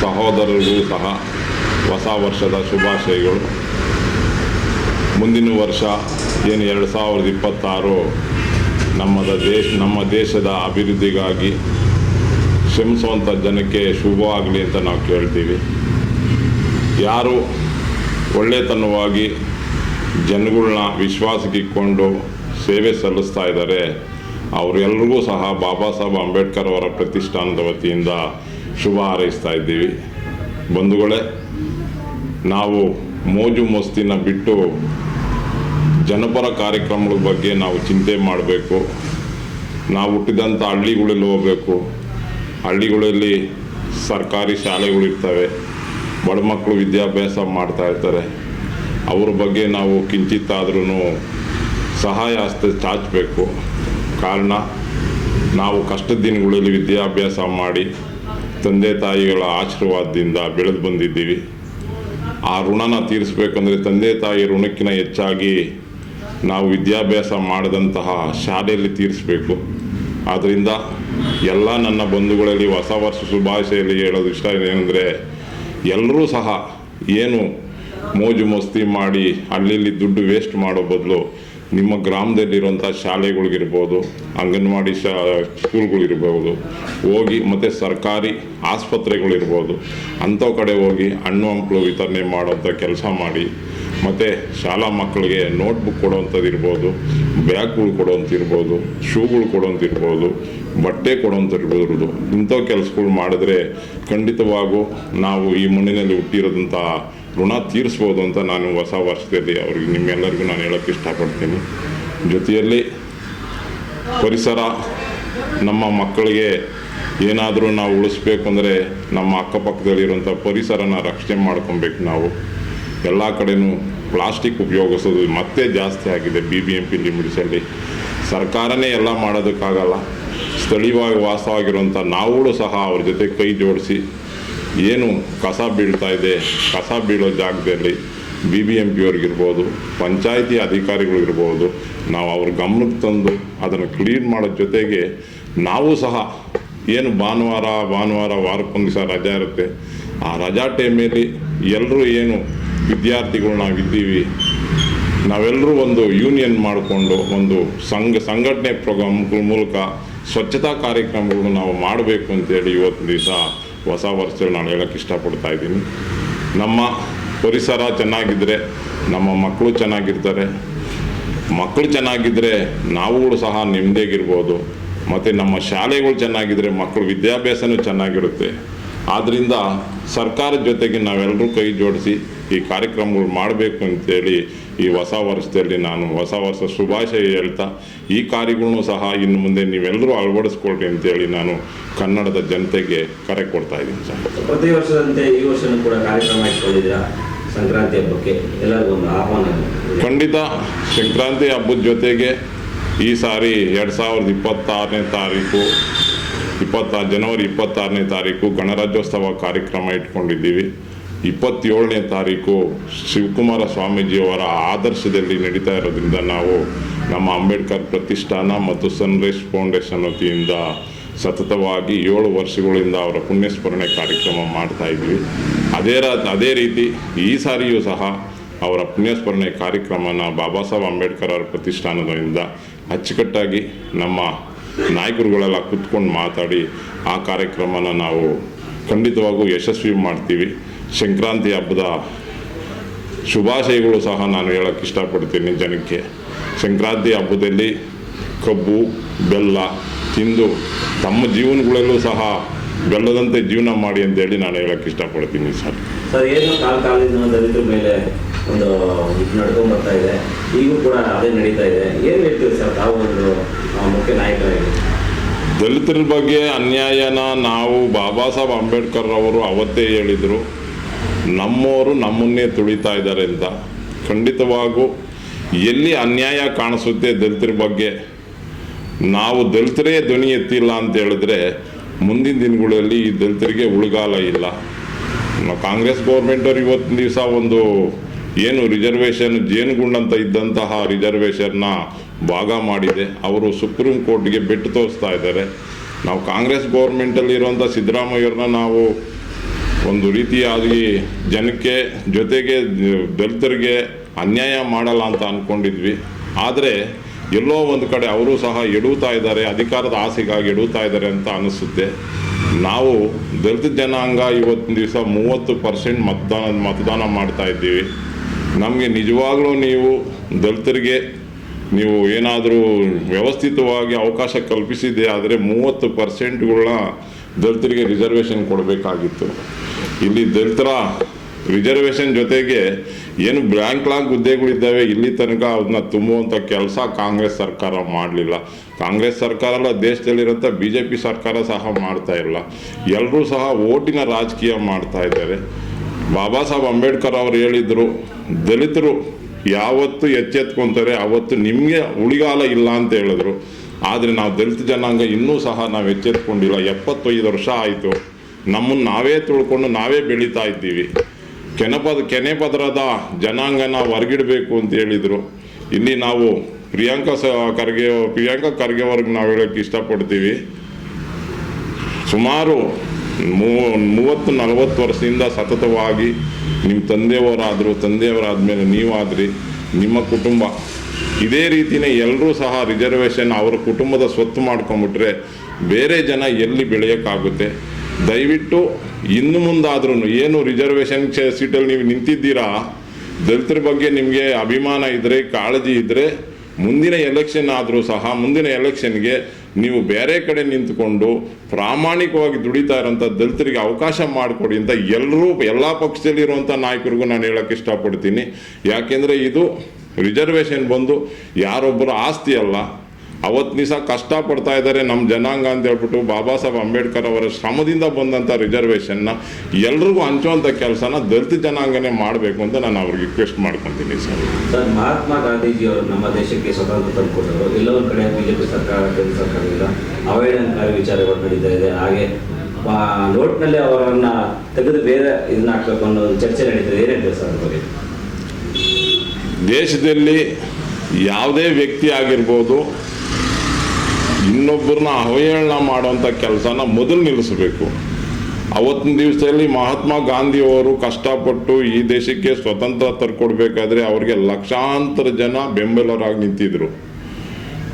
ಸಹೋದರರಿಗೂ ಸಹ ಹೊಸ ವರ್ಷದ ಶುಭಾಶಯಗಳು. ಮುಂದಿನ ವರ್ಷ ಏನು 2026 ನಮ್ಮ ದೇಶದ ಅಭಿವೃದ್ಧಿಗಾಗಿ ಶ್ರಮಿಸುವಂಥ ಜನಕ್ಕೆ ಶುಭವಾಗಲಿ ಅಂತ ನಾವು ಕೇಳ್ತೀವಿ. ಯಾರು ಒಳ್ಳೆತನವಾಗಿ ಜನಗಳನ್ನ ವಿಶ್ವಾಸಕ್ಕೆ ಇಟ್ಕೊಂಡು ಸೇವೆ ಸಲ್ಲಿಸ್ತಾ ಇದ್ದಾರೆ ಅವರೆಲ್ಲರಿಗೂ ಸಹ ಬಾಬಾ ಸಾಹೇಬ್ ಅಂಬೇಡ್ಕರ್ ಅವರ ಪ್ರತಿಷ್ಠಾನದ ವತಿಯಿಂದ ಶುಭ ಹಾರೈಸ್ತಾ ಇದ್ದೀವಿ. ಬಂಧುಗಳೇ, ನಾವು ಮೋಜು ಮಸ್ತಿನ ಬಿಟ್ಟು ಜನಪರ ಕಾರ್ಯಕ್ರಮಗಳ ಬಗ್ಗೆ ನಾವು ಚಿಂತೆ ಮಾಡಬೇಕು. ನಾವು ಹುಟ್ಟಿದಂಥ ಹಳ್ಳಿಗಳಲ್ಲಿ ಹೋಗಬೇಕು. ಹಳ್ಳಿಗಳಲ್ಲಿ ಸರ್ಕಾರಿ ಶಾಲೆಗಳಿರ್ತವೆ, ಬಡ ಮಕ್ಕಳು ವಿದ್ಯಾಭ್ಯಾಸ ಮಾಡ್ತಾ ಇರ್ತಾರೆ. ಅವ್ರ ಬಗ್ಗೆ ನಾವು ಕಿಂಚಿತ್ತಾದ್ರೂ ಸಹಾಯ ಹಸ್ತ ಚಾಚಬೇಕು. ಕಾರಣ ನಾವು ಕಷ್ಟದ ದಿನಗಳಲ್ಲಿ ವಿದ್ಯಾಭ್ಯಾಸ ಮಾಡಿ ತಂದೆ ತಾಯಿಗಳ ಆಶೀರ್ವಾದದಿಂದ ಬೆಳೆದು ಬಂದಿದ್ದೀವಿ. ಆ ಋಣನ ತೀರಿಸ್ಬೇಕಂದ್ರೆ ತಂದೆ ತಾಯಿ ಋಣಕ್ಕಿಂತ ಹೆಚ್ಚಾಗಿ ನಾವು ವಿದ್ಯಾಭ್ಯಾಸ ಮಾಡಿದಂತಹ ಶಾಲೆಯಲ್ಲಿ ತೀರಿಸಬೇಕು. ಆದ್ದರಿಂದ ಎಲ್ಲ ನನ್ನ ಬಂಧುಗಳಲ್ಲಿ ಹೊಸ ವರ್ಷ ಶುಭಾಶಯಲ್ಲಿ ಹೇಳೋದು ಇಷ್ಟ ಏನಂದರೆ, ಎಲ್ಲರೂ ಸಹ ಏನು ಮೋಜು ಮಸ್ತಿ ಮಾಡಿ ಅಲ್ಲಿ ದುಡ್ಡು ವೇಸ್ಟ್ ಮಾಡೋ ಬದಲು ನಿಮ್ಮ ಗ್ರಾಮದಲ್ಲಿರುವಂಥ ಶಾಲೆಗಳಿಗಿರ್ಬೋದು, ಅಂಗನವಾಡಿ ಸ್ಕೂಲ್ಗಳಿರ್ಬೋದು ಹೋಗಿ, ಮತ್ತು ಸರ್ಕಾರಿ ಆಸ್ಪತ್ರೆಗಳಿರ್ಬೋದು ಅಂಥ ಕಡೆ ಹೋಗಿ ಹಣ್ಣು ಹಂಪಲು ವಿತರಣೆ ಮಾಡೋಂಥ ಕೆಲಸ ಮಾಡಿ. ಮತ್ತು ಶಾಲಾ ಮಕ್ಕಳಿಗೆ ನೋಟ್ಬುಕ್ ಕೊಡೋವಂಥದ್ದು ಇರ್ಬೋದು, ಬ್ಯಾಗ್ಗಳು ಕೊಡೋವಂತಿರ್ಬೋದು, ಶೂಗಳು ಕೊಡೋವಂತಿರ್ಬೋದು, ಬಟ್ಟೆ ಕೊಡೋವಂತಿರ್ಬೋದು. ಇಂಥ ಕೆಲಸಗಳು ಮಾಡಿದ್ರೆ ಖಂಡಿತವಾಗೂ ನಾವು ಈ ಮಣ್ಣಿನಲ್ಲಿ ಹುಟ್ಟಿರೋದಂಥ ಋಣ ತೀರಿಸ್ಬೋದು ಅಂತ ನಾನು ಹೊಸ ವರ್ಷದಲ್ಲಿ ಅವ್ರಿಗೆ ನಿಮ್ಮೆಲ್ಲರಿಗೂ ನಾನು ಹೇಳೋಕ್ಕೆ ಇಷ್ಟಪಡ್ತೀನಿ. ಜೊತೆಯಲ್ಲಿ ಪರಿಸರ ನಮ್ಮ ಮಕ್ಕಳಿಗೆ ಏನಾದರೂ ನಾವು ಉಳಿಸ್ಬೇಕು ಅಂದರೆ ನಮ್ಮ ಅಕ್ಕಪಕ್ಕದಲ್ಲಿರುವಂಥ ಪರಿಸರನ ರಕ್ಷಣೆ ಮಾಡ್ಕೊಬೇಕು. ನಾವು ಎಲ್ಲ ಕಡೆಯೂ ಪ್ಲಾಸ್ಟಿಕ್ ಉಪಯೋಗಿಸೋದು ಮತ್ತೆ ಜಾಸ್ತಿ ಆಗಿದೆ. BBMP ಲಿಮಿಟ್ಸಲ್ಲಿ ಸರ್ಕಾರನೇ ಎಲ್ಲ ಮಾಡೋದಕ್ಕಾಗಲ್ಲ. ಸ್ಥಳೀಯವಾಗಿ ವಾಸವಾಗಿರುವಂಥ ನಾವುಗಳು ಸಹ ಅವ್ರ ಜೊತೆ ಕೈ ಜೋಡಿಸಿ ಏನು ಕಸ ಬೀಳ್ತಾ ಇದೆ, ಕಸ ಬೀಳೋ ಜಾಗದಲ್ಲಿ BBMP ಅವ್ರಿಗಿರ್ಬೋದು, ಪಂಚಾಯಿತಿ ಅಧಿಕಾರಿಗಳಿರ್ಬೋದು, ನಾವು ಅವ್ರ ಗಮನಕ್ಕೆ ತಂದು ಅದನ್ನು ಕ್ಲೀನ್ ಮಾಡೋ ಜೊತೆಗೆ ನಾವು ಸಹ ಏನು ಭಾನುವಾರ ವಾರಕ್ಕೊಂದು ದಿವಸ ರಜಾ ಇರುತ್ತೆ, ಆ ರಜಾ ಟೈಮಲ್ಲಿ ಎಲ್ಲರೂ ಏನು ವಿದ್ಯಾರ್ಥಿಗಳು ನಾವಿದ್ದೀವಿ, ನಾವೆಲ್ಲರೂ ಒಂದು ಯೂನಿಯನ್ ಮಾಡಿಕೊಂಡು ಒಂದು ಸಂಘಟನೆ ಪ್ರೋಗ್ರಾಮ್ಗಳ ಮೂಲಕ ಸ್ವಚ್ಛತಾ ಕಾರ್ಯಕ್ರಮಗಳು ನಾವು ಮಾಡಬೇಕು ಅಂತೇಳಿ ಇವತ್ತು ದಿವಸ ಹೊಸ ವರ್ಷದಲ್ಲಿ ನಾನು ಹೇಳೋಕ್ಕೆ ಇಷ್ಟಪಡ್ತಾ ಇದ್ದೀನಿ. ನಮ್ಮ ಪರಿಸರ ಚೆನ್ನಾಗಿದ್ದರೆ ನಮ್ಮ ಮಕ್ಕಳು ಚೆನ್ನಾಗಿರ್ತಾರೆ. ಮಕ್ಕಳು ಚೆನ್ನಾಗಿದ್ದರೆ ನಾವುಗಳು ಸಹ ನೆಮ್ಮದಿಯಾಗಿರ್ಬೋದು. ಮತ್ತು ನಮ್ಮ ಶಾಲೆಗಳು ಚೆನ್ನಾಗಿದ್ದರೆ ಮಕ್ಕಳು ವಿದ್ಯಾಭ್ಯಾಸನೂ ಚೆನ್ನಾಗಿರುತ್ತೆ. ಆದ್ದರಿಂದ ಸರ್ಕಾರದ ಜೊತೆಗೆ ನಾವೆಲ್ಲರೂ ಕೈ ಜೋಡಿಸಿ ಈ ಕಾರ್ಯಕ್ರಮಗಳು ಮಾಡಬೇಕು ಅಂತೇಳಿ ಈ ಹೊಸ ವರ್ಷದಲ್ಲಿ ನಾನು ಹೊಸ ವರ್ಷ ಶುಭಾಶಯ ಹೇಳ್ತಾ, ಈ ಕಾರ್ಯಗಳನ್ನು ಸಹ ಇನ್ನು ಮುಂದೆ ನೀವೆಲ್ಲರೂ ಅಳವಡಿಸ್ಕೊಳ್ರಿ ಅಂತೇಳಿ ನಾನು ಕನ್ನಡದ ಜನತೆಗೆ ಕರೆ ಕೊಡ್ತಾ ಇದ್ದೀನಿ ಸರ್. ಪ್ರತಿ ವರ್ಷದಂತೆ ಈ ವರ್ಷನೂ ಕೂಡ ಕಾರ್ಯಕ್ರಮ ಇಟ್ಕೊಂಡಿದ್ದೀರಾ. ಸಂಕ್ರಾಂತಿ ಹಬ್ಬಕ್ಕೆ ಎಲ್ಲರಿಗೂ ಒಂದು ಆಹ್ವಾನ. ಖಂಡಿತ ಸಂಕ್ರಾಂತಿ ಹಬ್ಬದ ಜೊತೆಗೆ ಈ ಸಾರಿ 2026ನೇ ತಾರೀಕು ಜನವರಿ 26ನೇ ತಾರೀಕು ಗಣರಾಜ್ಯೋತ್ಸವ ಕಾರ್ಯಕ್ರಮ ಇಟ್ಕೊಂಡಿದ್ದೀವಿ. 27ನೇ ತಾರೀಕು ಶಿವಕುಮಾರ ಸ್ವಾಮೀಜಿಯವರ ಆದರ್ಶದಲ್ಲಿ ನಡೀತಾ ಇರೋದ್ರಿಂದ ನಾವು ನಮ್ಮ ಅಂಬೇಡ್ಕರ್ ಪ್ರತಿಷ್ಠಾನ ಮತ್ತು ಸನ್ರೈಸ್ ಫೌಂಡೇಶನ್ ವತಿಯಿಂದ ಸತತವಾಗಿ 7 ವರ್ಷಗಳಿಂದ ಅವರ ಪುಣ್ಯಸ್ಮರಣೆ ಕಾರ್ಯಕ್ರಮ ಮಾಡ್ತಾ ಇದ್ವಿ. ಅದೇ ರೀತಿ ಈ ಸಾರಿಯೂ ಸಹ ಅವರ ಪುಣ್ಯಸ್ಮರಣೆ ಕಾರ್ಯಕ್ರಮನ ಬಾಬಾ ಸಾಹೇಬ್ ಅಂಬೇಡ್ಕರ್ ಅವರ ಪ್ರತಿಷ್ಠಾನದಿಂದ ಅಚ್ಚುಕಟ್ಟಾಗಿ ನಮ್ಮ ನಾಯಕರುಗಳೆಲ್ಲ ಕೂತ್ಕೊಂಡು ಮಾತಾಡಿ ಆ ಕಾರ್ಯಕ್ರಮನ ನಾವು ಖಂಡಿತವಾಗೂ ಯಶಸ್ವಿ ಮಾಡ್ತೀವಿ. ಸಂಕ್ರಾಂತಿ ಹಬ್ಬದ ಶುಭಾಶಯಗಳು ಸಹ ನಾನು ಹೇಳೋಕ್ಕೆ ಇಷ್ಟಪಡ್ತೀನಿ ಜನಕ್ಕೆ. ಸಂಕ್ರಾಂತಿ ಹಬ್ಬದಲ್ಲಿ ಕಬ್ಬು ಬೆಲ್ಲ ತಿಂದು ತಮ್ಮ ಜೀವನಗಳಲ್ಲೂ ಸಹ ಬೆಲ್ಲದಂತೆ ಜೀವನ ಮಾಡಿ ಅಂತೇಳಿ ನಾನು ಹೇಳೋಕ್ಕೆ ಇಷ್ಟಪಡ್ತೀನಿ ಸರ್. ಏನು ಕಾಲದಿಂದ ದಲಿತರ ಮೇಲೆ ಒಂದು ನಡ್ಕೊಂಡು ಬರ್ತಾ ಇದೆ, ಈಗೂ ಕೂಡ ಅದೇ ನಡೀತಾ ಇದೆ. ಏನು ಹೇಳ್ತೀವಿ ಸರ್ ತಾವು ಒಂದು ಮುಖ್ಯ ನಾಯಕರಾಗಿ? ದಲಿತರ ಬಗ್ಗೆ ಅನ್ಯಾಯನ ನಾವು ಬಾಬಾ ಸಾಹೇಬ್ ಅಂಬೇಡ್ಕರ್ ಅವರು ಅವತ್ತೇ ಹೇಳಿದರು, ನಮ್ಮವರು ನಮ್ಮನ್ನೇ ತುಳಿತಾ ಇದ್ದಾರೆ ಅಂತ. ಖಂಡಿತವಾಗೂ ಎಲ್ಲಿ ಅನ್ಯಾಯ ಕಾಣಿಸುತ್ತೆ ದಲಿತರ ಬಗ್ಗೆ, ನಾವು ದಲಿತರೇ ಧ್ವನಿ ಎತ್ತಿಲ್ಲ ಅಂತ ಹೇಳಿದ್ರೆ ಮುಂದಿನ ದಿನಗಳಲ್ಲಿ ಈ ದಲಿತರಿಗೆ ಉಳಿಗಾಲ ಇಲ್ಲ. ಕಾಂಗ್ರೆಸ್ ಗೌರ್ಮೆಂಟವ್ರು ಇವತ್ತಿನ ದಿವಸ ಒಂದು ಏನು ರಿಸರ್ವೇಷನ್ ಜೇನುಗುಂಡಂತ ಇದ್ದಂತಹ ರಿಸರ್ವೇಷನ್ನ ಭಾಗ ಮಾಡಿದೆ. ಅವರು ಸುಪ್ರೀಂ ಕೋರ್ಟ್ಗೆ ಬೆಟ್ಟು ತೋರಿಸ್ತಾ ಇದ್ದಾರೆ. ನಾವು ಕಾಂಗ್ರೆಸ್ ಗೌರ್ಮೆಂಟಲ್ಲಿ ಇರುವಂಥ ಸಿದ್ದರಾಮಯ್ಯವ್ರನ್ನ ನಾವು ಒಂದು ರೀತಿಯಾಗಿ ಜನಕ್ಕೆ ಜೊತೆಗೆ ದಲಿತರಿಗೆ ಅನ್ಯಾಯ ಮಾಡಲ್ಲ ಅಂತ ಅಂದ್ಕೊಂಡಿದ್ವಿ. ಆದರೆ ಎಲ್ಲೋ ಒಂದು ಕಡೆ ಅವರು ಸಹ ಎಡುತ್ತಾ ಇದ್ದಾರೆ, ಅಧಿಕಾರದ ಆಸೆಗಾಗಿ ಎಡುತ್ತಾ ಇದ್ದಾರೆ ಅಂತ ಅನಿಸುತ್ತೆ. ನಾವು ದಲಿತ ಜನಾಂಗ ಇವತ್ತಿನ ದಿವಸ 30% ಮತದಾನ ಮಾಡ್ತಾ ಇದ್ದೀವಿ. ನಮಗೆ ನಿಜವಾಗ್ಲೂ ನೀವು ದಲಿತರಿಗೆ ನೀವು ಏನಾದರೂ ವ್ಯವಸ್ಥಿತವಾಗಿ ಅವಕಾಶ ಕಲ್ಪಿಸಿದೆ ಆದರೆ 30%ಗಳನ್ನ ದಲಿತರಿಗೆ ರಿಸರ್ವೇಷನ್ ಕೊಡಬೇಕಾಗಿತ್ತು. ಇಲ್ಲಿ ದಲಿತರ ರಿಸರ್ವೇಷನ್ ಜೊತೆಗೆ ಏನು ಬ್ಯಾಂಕ್ಲಾಗ್ ಹುದ್ದೆಗಳಿದ್ದಾವೆ ಇಲ್ಲಿ ತನಕ ಅದನ್ನ ತುಂಬುವಂಥ ಕೆಲಸ ಕಾಂಗ್ರೆಸ್ ಸರ್ಕಾರ ಮಾಡಲಿಲ್ಲ. ಕಾಂಗ್ರೆಸ್ ಸರ್ಕಾರ ಅಲ್ಲ, ದೇಶದಲ್ಲಿರೋಂಥ BJP ಸರ್ಕಾರ ಸಹ ಮಾಡ್ತಾ ಇಲ್ಲ. ಎಲ್ಲರೂ ಸಹ ಓಟಿನ ರಾಜಕೀಯ ಮಾಡ್ತಾ ಇದ್ದಾರೆ. ಬಾಬಾ ಸಾಹೇಬ್ ಅಂಬೇಡ್ಕರ್ ಅವರು ಹೇಳಿದರು, ದಲಿತರು ಯಾವತ್ತು ಎಚ್ಚೆತ್ಕೊತಾರೆ ಅವತ್ತು ನಿಮಗೆ ಉಳಿಗಾಲ ಇಲ್ಲ ಅಂತ ಹೇಳಿದ್ರು. ಆದರೆ ನಾವು ದಲಿತ ಜನಾಂಗ ಇನ್ನೂ ಸಹ ನಾವು ಎಚ್ಚೆತ್ಕೊಂಡಿಲ್ಲ. 75 ವರ್ಷ ಆಯಿತು. ನಮ್ಮನ್ನು ನಾವೇ ತುಳ್ಕೊಂಡು ನಾವೇ ಬೆಳೀತಾ ಇದ್ದೀವಿ. ಕೆನೆ ಪದರದ ಜನಾಂಗನ ಹೊರಗಿಡಬೇಕು ಅಂತ ಹೇಳಿದರು. ಇಲ್ಲಿ ನಾವು ಪ್ರಿಯಾಂಕಾ ಖರ್ಗೆ ಅವ್ರಿಗೆ ನಾವು ಹೇಳೋಕ್ಕೆ ಇಷ್ಟಪಡ್ತೀವಿ. ಸುಮಾರು 30-40 ವರ್ಷದಿಂದ ಸತತವಾಗಿ ನಿಮ್ಮ ತಂದೆಯವರಾದಮೇಲೆ ನೀವಾದ್ರಿ, ನಿಮ್ಮ ಕುಟುಂಬ ಇದೇ ರೀತಿಯೇ ಎಲ್ಲರೂ ಸಹ ರಿಸರ್ವೇಷನ್ ಅವರ ಕುಟುಂಬದ ಸ್ವತ್ತು ಮಾಡ್ಕೊಂಬಿಟ್ರೆ ಬೇರೆ ಜನ ಎಲ್ಲಿ ಬೆಳೆಯೋಕ್ಕಾಗುತ್ತೆ? ದಯವಿಟ್ಟು ಇನ್ನು ಮುಂದಾದ್ರೂ ಏನು ರಿಸರ್ವೇಷನ್ ಸೀಟಲ್ಲಿ ನೀವು ನಿಂತಿದ್ದೀರಾ, ದಲಿತರ ಬಗ್ಗೆ ನಿಮಗೆ ಅಭಿಮಾನ ಇದ್ದರೆ, ಕಾಳಜಿ ಇದ್ದರೆ, ಮುಂದಿನ ಎಲೆಕ್ಷನ್ ಆದರೂ ಸಹ ಮುಂದಿನ ಎಲೆಕ್ಷನ್ಗೆ ನೀವು ಬೇರೆ ಕಡೆ ನಿಂತ್ಕೊಂಡು ಪ್ರಾಮಾಣಿಕವಾಗಿ ದುಡಿತಾ ಇರೋಂಥ ದಲಿತರಿಗೆ ಅವಕಾಶ ಮಾಡಿಕೊಡಿ ಅಂತ ಎಲ್ಲ ಪಕ್ಷದಲ್ಲಿರುವಂಥ ನಾಯಕರಿಗೂ ನಾನು ಹೇಳೋಕ್ಕೆ ಇಷ್ಟಪಡ್ತೀನಿ. ಯಾಕೆಂದರೆ ಇದು ರಿಸರ್ವೇಷನ್ ಬಂದು ಯಾರೊಬ್ಬರ ಆಸ್ತಿ ಅಲ್ಲ. ಅವತ್ತು ದಿವಸ ಕಷ್ಟಪಡ್ತಾ ಇದ್ದಾರೆ ನಮ್ಮ ಜನಾಂಗ ಅಂತ ಹೇಳ್ಬಿಟ್ಟು ಬಾಬಾ ಸಾಹೇಬ್ ಅಂಬೇಡ್ಕರ್ ಅವರ ಶ್ರಮದಿಂದ ಬಂದಂಥ ರಿಸರ್ವೇಷನ್ನ ಎಲ್ರಿಗೂ ಹಂಚುವಂಥ ಕೆಲಸನ ದಲಿತ ಜನಾಂಗನೇ ಮಾಡಬೇಕು ಅಂತ ನಾನು ಅವ್ರಿಗೆ ರಿಕ್ವೆಸ್ಟ್ ಮಾಡ್ಕೊತೀನಿ ಸರ್. ಮಹಾತ್ಮ ಗಾಂಧೀಜಿಯವರು ನಮ್ಮ ದೇಶಕ್ಕೆ ಸ್ವತಂತ್ರ ತಂದುಕೊಟ್ಟರು. ಎಲ್ಲೊಂದು ಕಡೆ BJP ಸರ್ಕಾರ, ಕೇಂದ್ರ ಸರ್ಕಾರದಿಂದ ಅವಹೇಳನಕಾರಿ ವಿಚಾರಗಳು ನಡೀತಾ ಇದೆ. ಹಾಗೆ ನೋಟ್ನಲ್ಲಿ ಅವರನ್ನು ತೆಗೆದು ಬೇರೆ ಇದನ್ನ ಹಾಕಬೇಕು ಅನ್ನೋ ಚರ್ಚೆ ನಡೀತದೆ. ಏನೇನು ಸರ್ ಬಗ್ಗೆ? ದೇಶದಲ್ಲಿ ಯಾವುದೇ ವ್ಯಕ್ತಿ ಆಗಿರ್ಬೋದು ಇನ್ನೊಬ್ಬರನ್ನ ಅವಹೇಳನ ಮಾಡುವಂಥ ಕೆಲಸನ ಮೊದಲು ನಿಲ್ಲಿಸಬೇಕು. ಅವತ್ತಿನ ದಿವಸದಲ್ಲಿ ಮಹಾತ್ಮ ಗಾಂಧಿಯವರು ಕಷ್ಟಪಟ್ಟು ಈ ದೇಶಕ್ಕೆ ಸ್ವತಂತ್ರ ತರ್ಕೊಡ್ಬೇಕಾದ್ರೆ ಅವ್ರಿಗೆ ಲಕ್ಷಾಂತರ ಜನ ಬೆಂಬಲರಾಗಿ ನಿಂತಿದ್ರು.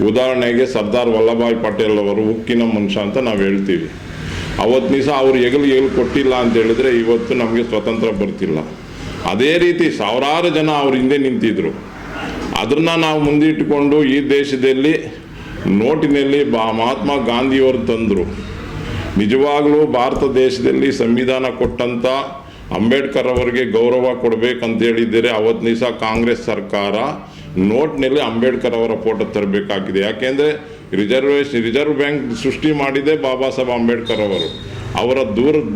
ಉದಾಹರಣೆಗೆ ಸರ್ದಾರ್ ವಲ್ಲಭಾಯ್ ಪಟೇಲ್ ಅವರು ಉಕ್ಕಿನ ಮನುಷ್ಯ ಅಂತ ನಾವು ಹೇಳ್ತೀವಿ. ಅವತ್ತು ದಿವಸ ಅವ್ರು ಹೆಗಲು ಕೊಟ್ಟಿಲ್ಲ ಅಂತ ಹೇಳಿದ್ರೆ ಇವತ್ತು ನಮಗೆ ಸ್ವತಂತ್ರ ಬರ್ತಿಲ್ಲ. ಅದೇ ರೀತಿ ಸಾವಿರಾರು ಜನ ಅವ್ರ ಹಿಂದೆ ನಿಂತಿದ್ರು. ಅದನ್ನು ನಾವು ಮುಂದಿಟ್ಟುಕೊಂಡು ಈ ದೇಶದಲ್ಲಿ ನೋಟಿನಲ್ಲಿ ಮಹಾತ್ಮ ಗಾಂಧಿಯವರು ತಂದರು. ನಿಜವಾಗಲೂ ಭಾರತ ದೇಶದಲ್ಲಿ ಸಂವಿಧಾನ ಕೊಟ್ಟಂಥ ಅಂಬೇಡ್ಕರ್ ಅವರಿಗೆ ಗೌರವ ಕೊಡಬೇಕಂತ ಹೇಳಿದರೆ ಅವತ್ತು ದಿವಸ ಕಾಂಗ್ರೆಸ್ ಸರ್ಕಾರ ನೋಟ್ನಲ್ಲಿ ಅಂಬೇಡ್ಕರ್ ಅವರ ಫೋಟೋ ತರಬೇಕಾಗಿದೆ. ಯಾಕೆಂದರೆ ರಿಸರ್ವ್ ಬ್ಯಾಂಕ್ ಸೃಷ್ಟಿ ಮಾಡಿದೆ ಬಾಬಾ ಸಾಹೇಬ್ ಅಂಬೇಡ್ಕರ್ ಅವರು. ಅವರ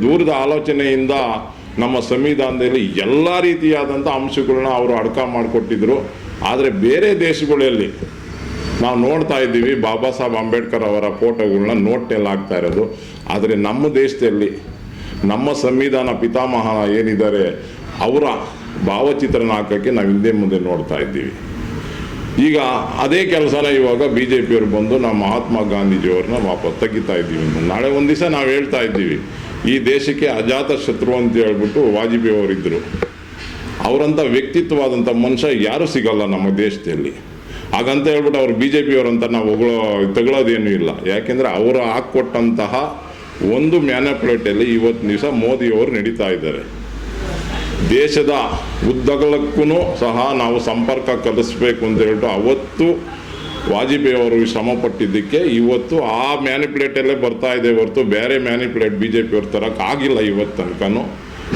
ದೂರದ ಆಲೋಚನೆಯಿಂದ ನಮ್ಮ ಸಂವಿಧಾನದಲ್ಲಿ ಎಲ್ಲ ರೀತಿಯಾದಂಥ ಅಂಶಗಳನ್ನ ಅವರು ಅಡಕ ಮಾಡಿಕೊಟ್ಟಿದ್ರು. ಆದರೆ ಬೇರೆ ದೇಶಗಳಲ್ಲಿ ನಾವು ನೋಡ್ತಾ ಇದ್ದೀವಿ ಬಾಬಾ ಸಾಹೇಬ್ ಅಂಬೇಡ್ಕರ್ ಅವರ ಫೋಟೋಗಳನ್ನ ನೋಟ್ನಲ್ಲಿ ಹಾಕ್ತಾ ಇರೋದು. ಆದರೆ ನಮ್ಮ ದೇಶದಲ್ಲಿ ನಮ್ಮ ಸಂವಿಧಾನ ಪಿತಾಮಹ ಏನಿದ್ದಾರೆ ಅವರ ಭಾವಚಿತ್ರನ ಹಾಕೋಕ್ಕೆ ನಾವು ಹಿಂದೆ ಮುಂದೆ ನೋಡ್ತಾ ಇದ್ದೀವಿ. ಈಗ ಅದೇ ಕೆಲಸನ ಇವಾಗ BJPಯವರು ಬಂದು ನಾವು ಮಹಾತ್ಮ ಗಾಂಧೀಜಿಯವ್ರನ್ನ ವಾಪಸ್ ತೆಗಿತಾ ಇದ್ದೀವಿ. ನಾಳೆ ಒಂದು ದಿವಸ ನಾವು ಹೇಳ್ತಾ ಇದ್ದೀವಿ ಈ ದೇಶಕ್ಕೆ ಅಜಾತ ಶತ್ರು ಅಂತ ಹೇಳ್ಬಿಟ್ಟು ವಾಜಪೇಯಿ ಅವರಿದ್ದರು. ಅವರಂಥ ವ್ಯಕ್ತಿತ್ವವಾದಂಥ ಮನುಷ್ಯ ಯಾರೂ ಸಿಗಲ್ಲ ನಮ್ಮ ದೇಶದಲ್ಲಿ. ಹಾಗಂತ ಹೇಳ್ಬಿಟ್ಟು ಅವ್ರು BJPಯವರಂತ ನಾವು ತಗೊಳ್ಳೋದೇನೂ ಇಲ್ಲ. ಯಾಕೆಂದರೆ ಅವರು ಹಾಕ್ಕೊಟ್ಟಂತಹ ಒಂದು ಮ್ಯಾನಿಪ್ಯುಲೇಟಲ್ಲಿ ಇವತ್ತು ದಿವಸ ಮೋದಿಯವರು ನಡೀತಾ ಇದ್ದಾರೆ. ದೇಶದ ಉದ್ದಗಲಕ್ಕೂ ಸಹ ನಾವು ಸಂಪರ್ಕ ಕಲಿಸ್ಬೇಕು ಅಂತ ಹೇಳ್ಬಿಟ್ಟು ಅವತ್ತು ವಾಜಪೇಯಿ ಅವರು ಶ್ರಮ ಪಟ್ಟಿದ್ದಕ್ಕೆ ಇವತ್ತು ಆ ಮ್ಯಾನಿಪ್ಯುಲೇಟಲ್ಲೇ ಬರ್ತಾ ಇದೆ ಹೊರತು ಬೇರೆ ಮ್ಯಾನಿಪ್ಯುಲೇಟ್ BJPಯವ್ರ ತರಕ್ಕೆ ಆಗಿಲ್ಲ. ಇವತ್ತು ತನಕನೂ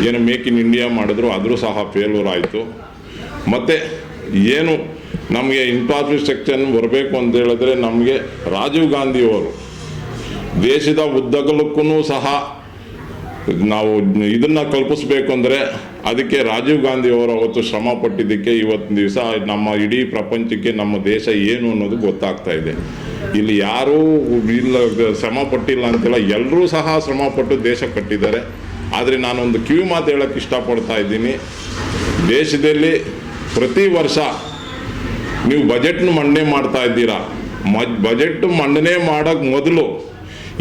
ಏನು ಮೇಕ್ ಇನ್ ಇಂಡಿಯಾ ಮಾಡಿದ್ರು ಆದರೂ ಸಹ ಫೇಲ್ಯೂರ್ ಆಯಿತು. ಮತ್ತು ಏನು ನಮಗೆ ಇನ್ಫ್ರಾಸ್ಟ್ರಕ್ಚರ್ ಬರಬೇಕು ಅಂತ ಹೇಳಿದ್ರೆ ನಮಗೆ ರಾಜೀವ್ ಗಾಂಧಿಯವರು ದೇಶದ ಉದ್ದಗಲಕ್ಕೂ ಸಹ ನಾವು ಇದನ್ನು ಕಲ್ಪಿಸ್ಬೇಕು ಅಂದರೆ ಅದಕ್ಕೆ ರಾಜೀವ್ ಗಾಂಧಿಯವರು ಅವತ್ತು ಶ್ರಮ ಪಟ್ಟಿದ್ದಕ್ಕೆ ಇವತ್ತಿನ ದಿವಸ ನಮ್ಮ ಇಡೀ ಪ್ರಪಂಚಕ್ಕೆ ನಮ್ಮ ದೇಶ ಏನು ಅನ್ನೋದು ಗೊತ್ತಾಗ್ತಾ ಇದೆ. ಇಲ್ಲಿ ಯಾರೂ ಇಲ್ಲ ಶ್ರಮ ಪಟ್ಟಿಲ್ಲ ಅಂತೆಲ್ಲ, ಎಲ್ಲರೂ ಸಹ ಶ್ರಮಪಟ್ಟು ದೇಶ ಕಟ್ಟಿದ್ದಾರೆ. ಆದರೆ ನಾನೊಂದು ಕಿವಿ ಮಾತು ಹೇಳೋಕ್ಕೆ ಇಷ್ಟಪಡ್ತಾ ಇದ್ದೀನಿ. ದೇಶದಲ್ಲಿ ಪ್ರತಿ ವರ್ಷ ನೀವು ಬಜೆಟ್ನ ಮಂಡನೆ ಮಾಡ್ತಾ ಇದ್ದೀರಾ. ಬಜೆಟ್ ಮಂಡನೆ ಮಾಡೋಕ್ಕೆ ಮೊದಲು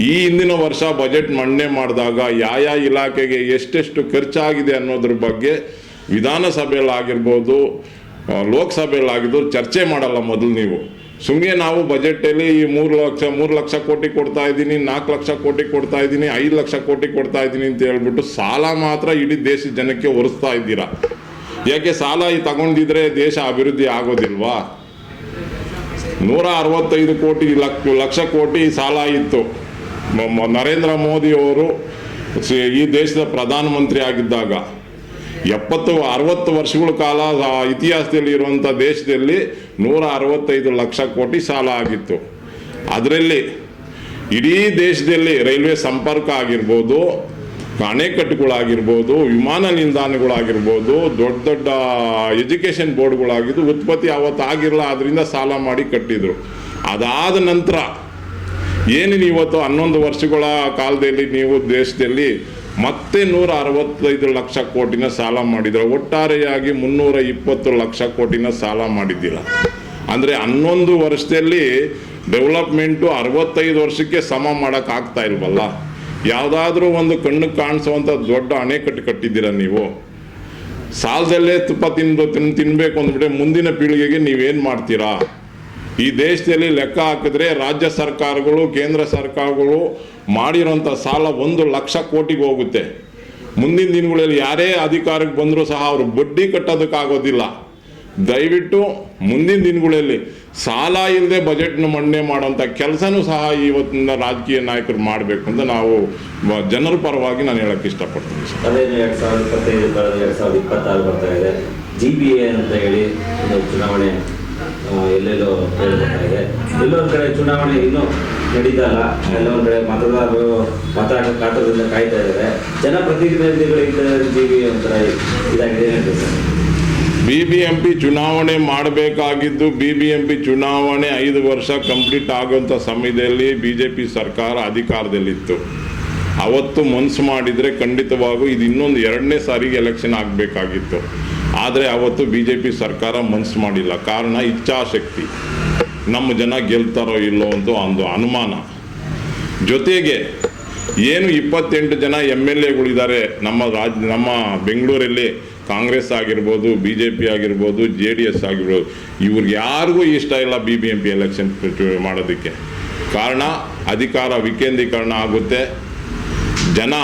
ಈ ಹಿಂದಿನ ವರ್ಷ ಬಜೆಟ್ ಮಂಡನೆ ಮಾಡಿದಾಗ ಯಾವ ಇಲಾಖೆಗೆ ಎಷ್ಟೆಷ್ಟು ಖರ್ಚಾಗಿದೆ ಅನ್ನೋದ್ರ ಬಗ್ಗೆ ವಿಧಾನಸಭೆಯಲ್ಲಾಗಿರ್ಬೋದು, ಲೋಕಸಭೆಯಲ್ಲಾಗಿದ್ದು ಚರ್ಚೆ ಮಾಡಲ್ಲ ಮೊದಲು ನೀವು. ಸುಮ್ಮನೆ ನಾವು ಬಜೆಟಲ್ಲಿ ಈ 3 ಲಕ್ಷ ಕೋಟಿ ಕೊಡ್ತಾ ಇದ್ದೀನಿ, 4 ಲಕ್ಷ ಕೋಟಿ ಕೊಡ್ತಾ ಇದ್ದೀನಿ, 5 ಲಕ್ಷ ಕೋಟಿ ಕೊಡ್ತಾ ಇದ್ದೀನಿ ಅಂತ ಹೇಳ್ಬಿಟ್ಟು ಸಾಲ ಮಾತ್ರ ಇಡೀ ದೇಶದ ಜನಕ್ಕೆ ಹೊರಿಸ್ತಾ ಇದ್ದೀರಾ. ಯಾಕೆ ಸಾಲ ತಗೊಂಡಿದ್ರೆ ದೇಶ ಅಭಿವೃದ್ಧಿ ಆಗೋದಿಲ್ವಾ? 165 ಲಕ್ಷ ಕೋಟಿ ಸಾಲ ಇತ್ತು ನರೇಂದ್ರ ಮೋದಿ ಅವರು ಈ ದೇಶದ ಪ್ರಧಾನಮಂತ್ರಿ ಆಗಿದ್ದಾಗ. 60 ವರ್ಷಗಳ ಕಾಲ ಇತಿಹಾಸದಲ್ಲಿ ಇರುವಂಥ ದೇಶದಲ್ಲಿ 165 ಲಕ್ಷ ಕೋಟಿ ಸಾಲ ಆಗಿತ್ತು. ಅದರಲ್ಲಿ ಇಡೀ ದೇಶದಲ್ಲಿ ರೈಲ್ವೆ ಸಂಪರ್ಕ ಆಗಿರ್ಬೋದು, ಅಣೆಕಟ್ಟುಗಳಾಗಿರ್ಬೋದು, ವಿಮಾನ ನಿಲ್ದಾಣಗಳಾಗಿರ್ಬೋದು, ದೊಡ್ಡ ದೊಡ್ಡ ಎಜುಕೇಷನ್ ಬೋರ್ಡ್ಗಳಾಗಿದ್ದು ಉತ್ಪತ್ತಿ ಅವತ್ತು ಆಗಿರಲ್ಲ, ಅದರಿಂದ ಸಾಲ ಮಾಡಿ ಕಟ್ಟಿದ್ರು. ಅದಾದ ನಂತರ ಏನೇನು ಇವತ್ತು 11 ವರ್ಷಗಳ ಕಾಲದಲ್ಲಿ ನೀವು ದೇಶದಲ್ಲಿ ಮತ್ತೆ 165 ಲಕ್ಷ ಕೋಟಿನ ಸಾಲ ಮಾಡಿದ್ರು. ಒಟ್ಟಾರೆಯಾಗಿ 320 ಲಕ್ಷ ಕೋಟಿನ ಸಾಲ ಮಾಡಿದ್ದೀರ. ಅಂದರೆ 11 ವರ್ಷದಲ್ಲಿ ಡೆವಲಪ್ಮೆಂಟು 65 ವರ್ಷಕ್ಕೆ ಸಮ ಮಾಡೋಕ್ಕಾಗ್ತಾ ಇಲ್ವಲ್ಲ. ಯಾವುದಾದ್ರೂ ಒಂದು ಕಣ್ಣು ಕಾಣಿಸುವಂಥ ದೊಡ್ಡ ಅಣೆಕಟ್ಟು ಕಟ್ಟಿದ್ದೀರ ನೀವು. ಸಾಲದಲ್ಲೇ ತುಪ್ಪ ತಿನ್ನಬೇಕು ಅಂದ್ಬಿಟ್ಟೆ ಮುಂದಿನ ಪೀಳಿಗೆಗೆ ನೀವೇನು ಮಾಡ್ತೀರಾ? ಈ ದೇಶದಲ್ಲಿ ಲೆಕ್ಕ ಹಾಕಿದ್ರೆ ರಾಜ್ಯ ಸರ್ಕಾರಗಳು, ಕೇಂದ್ರ ಸರ್ಕಾರಗಳು ಮಾಡಿರೋಂಥ ಸಾಲ 1 ಲಕ್ಷ ಕೋಟಿಗೆ ಹೋಗುತ್ತೆ. ಮುಂದಿನ ದಿನಗಳಲ್ಲಿ ಯಾರೇ ಅಧಿಕಾರಕ್ಕೆ ಬಂದರೂ ಸಹ ಅವರು ಬಡ್ಡಿ ಕಟ್ಟೋದಕ್ಕಾಗೋದಿಲ್ಲ. ದಯವಿಟ್ಟು ಮುಂದಿನ ದಿನಗಳಲ್ಲಿ ಸಾಲ ಇಲ್ಲದೆ ಬಜೆಟ್ನ ಮಂಡನೆ ಮಾಡೋಂಥ ಕೆಲಸನೂ ಸಹ ಇವತ್ತಿನ ರಾಜಕೀಯ ನಾಯಕರು ಮಾಡಬೇಕು ಅಂತ ನಾವು ಜನರ ಪರವಾಗಿ ನಾನು ಹೇಳಕ್ಕೆ ಇಷ್ಟಪಡ್ತೀನಿ. ಅದೇನು 2025 2026 ಬರ್ತಾ ಇದೆ. GBA ಅಂತ ಹೇಳಿ ಚುನಾವಣೆ ಎಲ್ಲೆಲ್ಲೋ ಹೇಳ್ತಾ ಇದೆ. ಎಲ್ಲೊಂದು ಕಡೆ ಚುನಾವಣೆ ಇನ್ನೂ ನಡೀತಲ್ಲ, ಎಲ್ಲೊಂದು ಕಡೆ ಮತದಾರರು ಮತ ಕಾತರದಿಂದ ಕಾಯ್ತಾ ಇದ್ದಾರೆ. ಜನಪ್ರತಿನಿಧಿಗಳಿಂದ GBA ಒಂಥರ ಇದಾಗಿದೆ ಸರ್. BBMP ಚುನಾವಣೆ ಮಾಡಬೇಕಾಗಿದ್ದು, BBMP ಚುನಾವಣೆ 5 ವರ್ಷ ಕಂಪ್ಲೀಟ್ ಆಗುವಂಥ ಸಮಯದಲ್ಲಿ BJP ಸರ್ಕಾರ ಅಧಿಕಾರದಲ್ಲಿತ್ತು. ಅವತ್ತು ಮನಸ್ಸು ಮಾಡಿದರೆ ಖಂಡಿತವಾಗೂ ಇದು ಇನ್ನೊಂದು 2ನೇ ಸಾರಿಗೆ ಎಲೆಕ್ಷನ್ ಆಗಬೇಕಾಗಿತ್ತು. ಆದರೆ ಅವತ್ತು BJP ಸರ್ಕಾರ ಮನಸ್ಸು ಮಾಡಿಲ್ಲ. ಕಾರಣ ಇಚ್ಛಾಶಕ್ತಿ. ನಮ್ಮ ಜನ ಗೆಲ್ತಾರೋ ಇಲ್ಲೋ ಅಂತ ಒಂದು ಅನುಮಾನ. ಜೊತೆಗೆ ಏನು 28 ಜನ MLAಗಳಿದ್ದಾರೆ ನಮ್ಮ ಬೆಂಗಳೂರಲ್ಲಿ. ಕಾಂಗ್ರೆಸ್ ಆಗಿರ್ಬೋದು, BJP ಆಗಿರ್ಬೋದು, JDS ಆಗಿರ್ಬೋದು, ಇವ್ರಿಗೆ ಯಾರಿಗೂ ಇಷ್ಟ ಇಲ್ಲ BBMP ಎಲೆಕ್ಷನ್ ಮಾಡೋದಕ್ಕೆ. ಕಾರಣ ಅಧಿಕಾರ ವಿಕೇಂದ್ರೀಕರಣ ಆಗುತ್ತೆ. ಜನ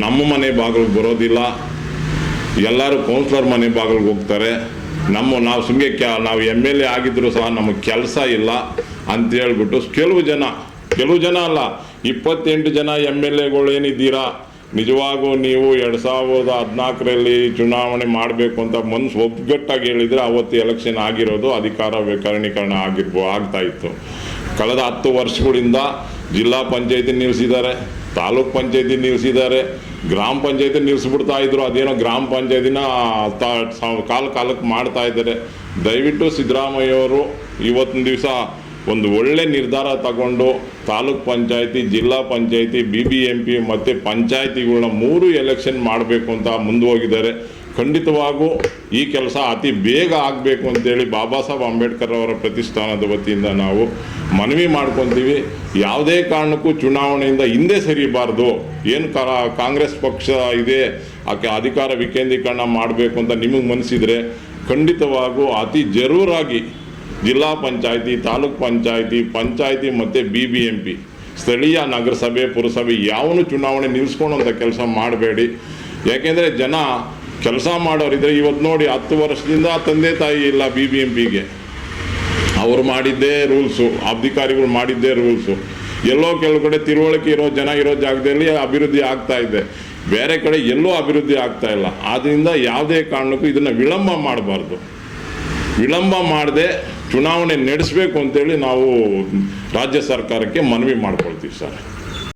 ನಮ್ಮ ಮನೆ ಬಾಗಿಲಿಗೆ ಬರೋದಿಲ್ಲ, ಎಲ್ಲರೂ ಕೌನ್ಸಿಲರ್ ಮನೆ ಬಾಗಿಲಿಗೆ ಹೋಗ್ತಾರೆ. ನಾವು ಸುಮ್ಮನೆ ನಾವು MLA ಆಗಿದ್ದರೂ ಸಹ ನಮಗೆ ಕೆಲಸ ಇಲ್ಲ ಅಂತ ಹೇಳ್ಬಿಟ್ಟು ಕೆಲವು ಜನ ಅಲ್ಲ, 28 ಜನ MLAಗಳು ಏನಿದ್ದೀರಾ, ನಿಜವಾಗೂ ನೀವು 2014ರಲ್ಲಿ ಚುನಾವಣೆ ಮಾಡಬೇಕು ಅಂತ ಮನಸ್ಸು ಒಗ್ಗಟ್ಟಾಗಿ ಹೇಳಿದರೆ ಅವತ್ತು ಎಲೆಕ್ಷನ್ ಆಗಿರೋದು, ಅಧಿಕಾರ ವಿಕೇಂದ್ರೀಕರಣ ಆಗ್ತಾ ಇತ್ತು. ಕಳೆದ 10 ವರ್ಷಗಳಿಂದ ಜಿಲ್ಲಾ ಪಂಚಾಯತಿ ನಿಲ್ಲಿಸಿದ್ದಾರೆ, ತಾಲೂಕ್ ಪಂಚಾಯತಿ ನಿಲ್ಲಿಸಿದ್ದಾರೆ, ಗ್ರಾಮ ಪಂಚಾಯತಿ ನಿಲ್ಲಿಸ್ಬಿಡ್ತಾ ಇದ್ರು. ಅದೇನೋ ಗ್ರಾಮ ಪಂಚಾಯತಿನ ಕಾಲಕ್ಕೆ ಮಾಡ್ತಾ ಇದ್ದಾರೆ. ದಯವಿಟ್ಟು ಸಿದ್ದರಾಮಯ್ಯವರು ಇವತ್ತಿನ ದಿವಸ ಒಂದು ಒಳ್ಳೆ ನಿರ್ಧಾರ ತಗೊಂಡು ತಾಲೂಕ್ ಪಂಚಾಯತಿ, ಜಿಲ್ಲಾ ಪಂಚಾಯತಿ, BBMP ಮತ್ತು ಪಂಚಾಯತಿಗಳನ್ನ 3 ಎಲೆಕ್ಷನ್ ಮಾಡಬೇಕು ಅಂತ ಮುಂದೋಗಿದ್ದಾರೆ. ಖಂಡಿತವಾಗೂ ಈ ಕೆಲಸ ಅತಿ ಬೇಗ ಆಗಬೇಕು ಅಂತೇಳಿ ಬಾಬಾ ಸಾಹೇಬ್ ಅಂಬೇಡ್ಕರ್ ಅವರ ಪ್ರತಿಷ್ಠಾನದ ವತಿಯಿಂದ ನಾವು ಮನವಿ ಮಾಡ್ಕೊತೀವಿ. ಯಾವುದೇ ಕಾರಣಕ್ಕೂ ಚುನಾವಣೆಯಿಂದ ಹಿಂದೆ ಸರಿಬಾರ್ದು. ಏನು ಕಾಂಗ್ರೆಸ್ ಪಕ್ಷ ಇದೆ ಅಧಿಕಾರ ವಿಕೇಂದ್ರೀಕರಣ ಮಾಡಬೇಕು ಅಂತ ನಿಮಗೆ ಮನಸ್ಸಿದ್ರೆ ಖಂಡಿತವಾಗೂ ಅತಿ ಜರೂರಾಗಿ ಜಿಲ್ಲಾ ಪಂಚಾಯತಿ, ತಾಲೂಕ್ ಪಂಚಾಯತಿ ಮತ್ತು BBMP ಸ್ಥಳೀಯ ನಗರಸಭೆ, ಪುರಸಭೆ ಯಾವನು ಚುನಾವಣೆ ನಿಲ್ಲಿಸ್ಕೊಳ್ಳೋಂಥ ಕೆಲಸ ಮಾಡಬೇಡಿ. ಯಾಕೆಂದರೆ ಜನ ಕೆಲಸ ಮಾಡೋರಿದ್ರೆ ಇವತ್ತು ನೋಡಿ 10 ವರ್ಷದಿಂದ ತಂದೆ ತಾಯಿ ಇಲ್ಲ BBMPಗೆ. ಅವರು ಮಾಡಿದ್ದೇ ರೂಲ್ಸು, ಅಧಿಕಾರಿಗಳು ಮಾಡಿದ್ದೇ ರೂಲ್ಸು. ಎಲ್ಲೋ ಕೆಲವು ಕಡೆ ತಿಳುವಳಿಕೆ ಇರೋ ಜನ ಇರೋ ಜಾಗದಲ್ಲಿ ಅಭಿವೃದ್ಧಿ ಆಗ್ತಾ ಇದೆ, ಬೇರೆ ಕಡೆ ಎಲ್ಲೂ ಅಭಿವೃದ್ಧಿ ಆಗ್ತಾ ಇಲ್ಲ. ಆದ್ದರಿಂದ ಯಾವುದೇ ಕಾರಣಕ್ಕೂ ಇದನ್ನು ವಿಳಂಬ ಮಾಡಬಾರ್ದು. ವಿಳಂಬ ಮಾಡದೆ ಚುನಾವಣೆ ನಡೆಸಬೇಕು ಅಂತೇಳಿ ನಾವು ರಾಜ್ಯ ಸರ್ಕಾರಕ್ಕೆ ಮನವಿ ಮಾಡ್ಕೊಳ್ತೀವಿ ಸರ್.